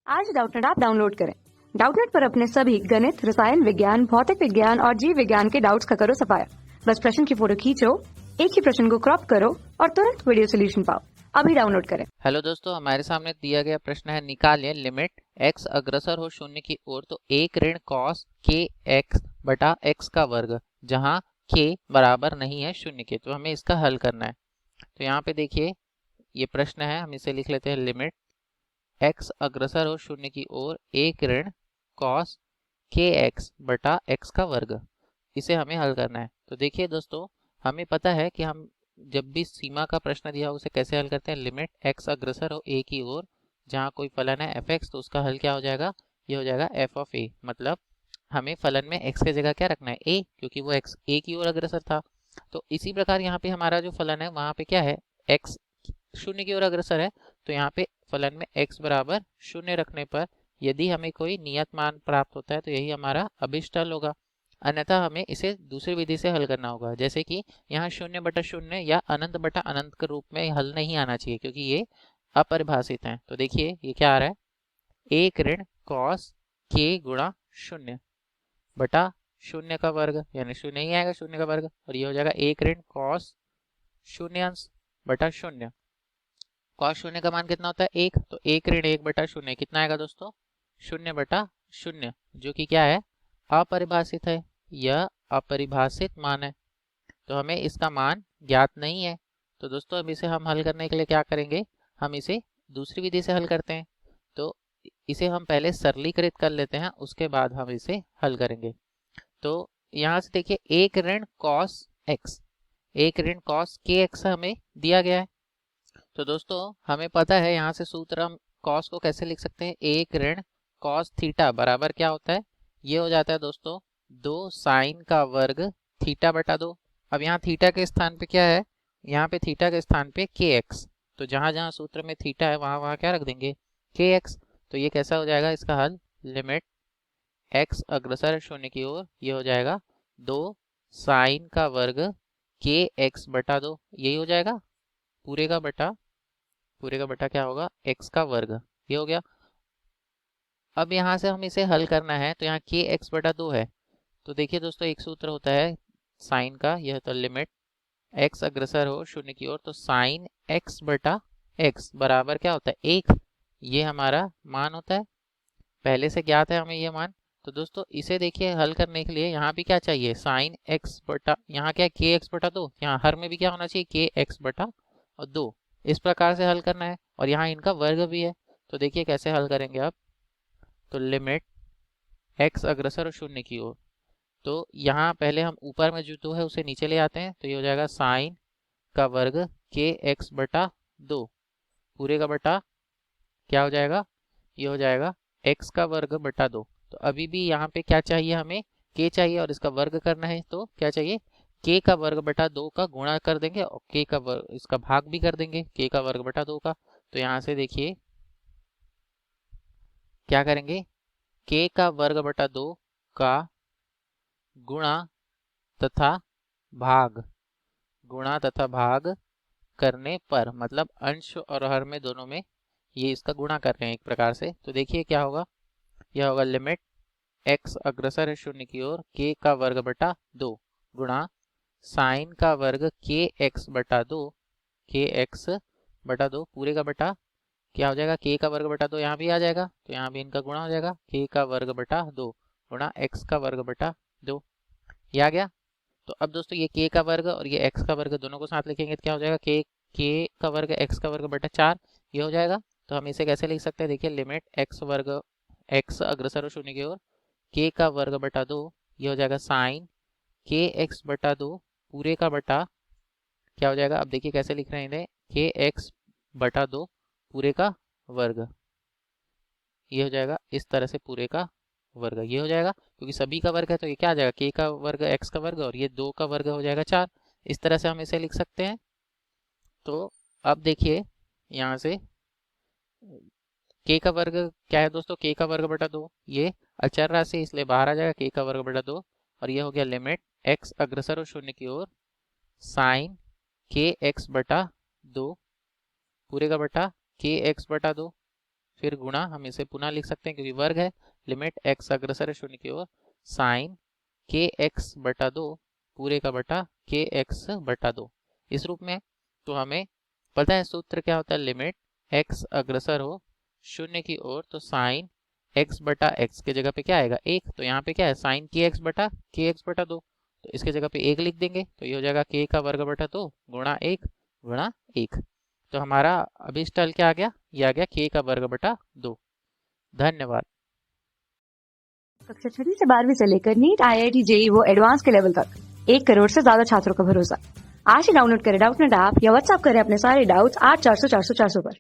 आज Doubtnut app download करें। Doubtnut पर अपने सभी गणित, रसायन विज्ञान, भौतिक विज्ञान और जीव विज्ञान के डाउट्स का करो सफाया। बस प्रश्न की फोटो खींचो, एक ही प्रश्न को क्रॉप करो और तुरंत वीडियो सोल्यूशन पाओ। अभी डाउनलोड करें। हेलो दोस्तों, हमारे सामने दिया गया प्रश्न है, निकालिए लिमिट x अग्रसर हो शून्य की ओर तो एक ऋण कॉस के एक्स बटा एक्स का वर्ग जहां k बराबर नहीं है शून्य के। तो हमें इसका हल करना है। तो यहाँ पे देखिए ये प्रश्न है, हम इसे लिख लेते हैं लिमिट x अग्रसर हो शून्य की ओर एक ऋण कॉस के एक्स बटा एक्स का वर्ग, इसे हमें हल करना है। तो देखिए दोस्तों, हमें पता है कि हम जब भी सीमा का प्रश्न दिया हो उसे कैसे हल करते हैं। लिमिट x अग्रसर हो a की ओर जहाँ कोई फलन है f(x), तो उसका हल क्या हो जाएगा, ये हो जाएगा f ऑफ a। मतलब हमें फलन में x की जगह क्या रखना है, a, क्योंकि वो x a की ओर अग्रसर था। तो इसी प्रकार यहाँ पे हमारा जो फलन है वहाँ पे क्या है, x शून्य की ओर अग्रसर है। तो यहाँ पे फलन में x बराबर शून्य रखने पर यदि हमें कोई नियत मान प्राप्त होता है तो यही हमारा अभिष्ट हल होगा। अन्यथा हमें इसे दूसरी विधि से हल करना होगा, जैसे कि यहाँ शून्य बटा शून्य या अनंत बटा अनंत के रूप में हल नहीं आना चाहिए, क्योंकि ये अपरिभाषित हैं। तो देखिए ये क्या आ रहा है, एक ऋण कॉस के गुणा शून्य बटा शून्य का वर्ग, यानी शून्य ही आएगा शून्य का वर्ग, और ये हो जाएगा एक ऋण कॉस शून्यांश बटा शून्य। कॉस शून्य का मान कितना होता है, एक, तो एक ऋण एक बटा शून्य कितना आएगा दोस्तों, शून्य बटा शून्य, जो कि क्या है, अपरिभाषित है। यह अपरिभाषित मान है, तो हमें इसका मान ज्ञात नहीं है। तो दोस्तों अब इसे हम हल करने के लिए क्या करेंगे, हम इसे दूसरी विधि से हल करते हैं। तो इसे हम पहले सरलीकृत कर लेते हैं, उसके बाद हम इसे हल करेंगे। तो यहाँ से देखिए एक ऋण कॉस एक्स, एक ऋण कॉस के एक्स हमें दिया गया है। तो दोस्तों हमें पता है यहाँ से सूत्र हम कॉस को कैसे लिख सकते हैं, एक ऋण कॉस थीटा बराबर क्या होता है, ये हो जाता है दोस्तों 2 साइन का वर्ग थीटा बटा 2। अब यहाँ थीटा के स्थान पे क्या है, यहाँ पे थीटा के स्थान पे के एक्स, तो जहाँ जहाँ सूत्र में थीटा है वहाँ वहाँ क्या रख देंगे, के एक्स। तो ये कैसा हो जाएगा इसका हल, लिमिट एक्स अग्रसर शून्य की ओर, ये हो जाएगा 2 साइन का वर्ग के एक्स बटा 2, यही हो जाएगा पूरे का बटा क्या होगा, x का वर्ग, ये हो गया। अब यहाँ से हम इसे हल करना है, तो यहाँ के एक्स बटा 2 है। तो देखिए दोस्तों एक सूत्र होता है साइन का, यह तो लिमिट x अग्रसर हो शून्य की ओर तो साइन x बटा x बराबर क्या होता है, एक, ये हमारा मान होता है, पहले से ज्ञात है हमें ये मान। तो दोस्तों इसे देखिए हल करने के लिए यहाँ भी क्या चाहिए, साइन x बटा, यहाँ क्या है के एक्स बटा 2, यहाँ हर में भी क्या होना चाहिए, के एक्स बटा और 2, इस प्रकार से हल करना है। और यहाँ इनका वर्ग भी है, तो देखिए कैसे हल करेंगे आप। तो लिमिट x अग्रसर शून्य की ओर, तो यहाँ पहले हम ऊपर में जो 2 है उसे नीचे ले आते हैं, तो ये हो जाएगा साइन का वर्ग के एक्स बटा 2 पूरे का बटा क्या हो जाएगा, ये हो जाएगा x का वर्ग बटा 2। तो अभी भी यहाँ पे क्या चाहिए, हमें k चाहिए और इसका वर्ग करना है, तो क्या चाहिए, k का वर्ग बटा 2 का गुणा कर देंगे और k का वर्ग इसका भाग भी कर देंगे, k का वर्ग बटा 2 का। तो यहाँ से देखिए क्या करेंगे, k का वर्ग बटा 2 का गुणा तथा भाग, गुणा तथा भाग करने पर, मतलब अंश और हर में दोनों में ये इसका गुणा कर रहे हैं एक प्रकार से। तो देखिए क्या होगा, यह होगा लिमिट x अग्रसर है शून्य की ओर k का वर्ग बटा 2 गुणा साइन का वर्ग के एक्स बटा 2, के एक्स बटा 2 पूरे का बटा क्या हो जाएगा, k का वर्ग बटा 2 यहाँ भी आ जाएगा, तो यहाँ भी इनका गुणा हो जाएगा, k का वर्ग बटा 2 गुणा x का वर्ग बटा 2, ये आ गया। तो अब दोस्तों ये k का वर्ग और ये x का वर्ग दोनों को साथ लिखेंगे तो क्या हो जाएगा, k का वर्ग x का वर्ग बटा 4, ये हो जाएगा। तो हम इसे कैसे लिख सकते हैं, देखिए लिमिट x वर्ग, x अग्रसर शून्य की ओर k का वर्ग बटा 2, ये हो जाएगा साइन के एक्स बटा 2 पूरे का बटा क्या हो जाएगा, अब देखिए कैसे लिख रहे हैं इन्हें, के एक्स बटा 2 पूरे का वर्ग, ये हो जाएगा इस तरह से पूरे का वर्ग, ये हो जाएगा क्योंकि सभी का वर्ग है तो ये क्या आ जाएगा, के का वर्ग एक्स का वर्ग और ये 2 का वर्ग हो जाएगा 4, इस तरह से हम इसे लिख सकते हैं। तो अब देखिए यहाँ से के का वर्ग क्या है दोस्तों, के का वर्ग बटा 2, ये अचर राशि इसलिए बाहर आ जाएगा, के का वर्ग बटा 2, और ये हो गया लिमिट x अग्रसर और शून्य की ओर साइन के एक्स बटा 2 पूरे का बटा के एक्स बटा 2, फिर गुणा, हम इसे पुनः लिख सकते हैं क्योंकि वर्ग है, लिमिट x अग्रसर है शून्य की ओर साइन के एक्स बटा 2 पूरे का बटा के एक्स बटा 2 इस रूप में। तो हमें पता है सूत्र क्या होता है, लिमिट x अग्रसर हो शून्य की ओर तो साइन x बटा x के जगह पे क्या आएगा 1, तो यहाँ पे क्या है साइन के एक्स बटा 2, तो इसके जगह पे 1 लिख देंगे तो ये हो जाएगा k का वर्ग बटा 2 गुणा 1 तो हमारा अभिष्ट हल क्या आ गया, ये आ गया k का वर्ग बटा 2। धन्यवाद। कक्षा 6वीं से 12वीं से लेकर नीट, IIT, JEE वो एडवांस के लेवल तक 1 करोड़ से ज्यादा छात्रों का भरोसा। आज ही डाउनलोड करें डाउटनेट ऐप या व्हाट्सएप करें अपने सारे डाउट्स 8400 400 400 पर।